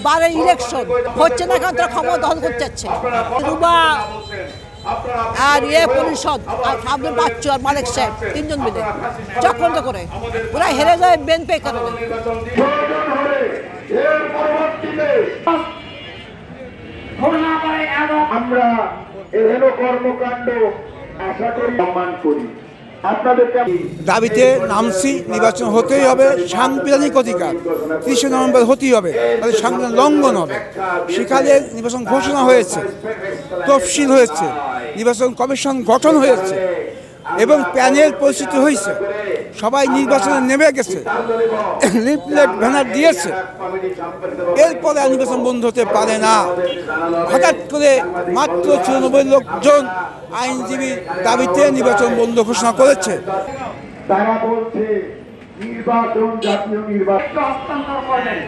বারে ইলেকশন হচ্ছে না, কারণ তারা ক্ষমতা দখল করতে চাচ্ছে। রুবা আর পরিষদ আর আব্দুল বাচ্চু আর মালিক সাহেব তিনজন মিলে চক্রান্ত করে ওরা হেরে যায় বিএনপির কারণে। আমরা এহেন কর্মকাণ্ড আশা করি সম্মান করি। দাবিতে নামছি, নির্বাচন হতেই হবে, সাংবিধানিক অধিকার ৩০ নভেম্বর হতেই হবে, তাদের সংবিধান লঙ্ঘন হবে। সেখানে নির্বাচন ঘোষণা হয়েছে, তফসিল হয়েছে, নির্বাচন কমিশন গঠন হয়েছে এবং প্যানেল পরিচিত হয়েছে, সবাই নির্বাচনে নেমে গেছে, লিফলেট ব্যানার দিয়েছে। এরপরে নির্বাচন বন্ধ হতে পারে না। হঠাৎ করে মাত্র ৯৪ লোকজন আইনজীবীর দাবিতে নির্বাচন বন্ধ ঘোষণা করেছে। তারা বলছে নির্বাচন জাতীয় নির্বাচন হস্তান্তর করবেন।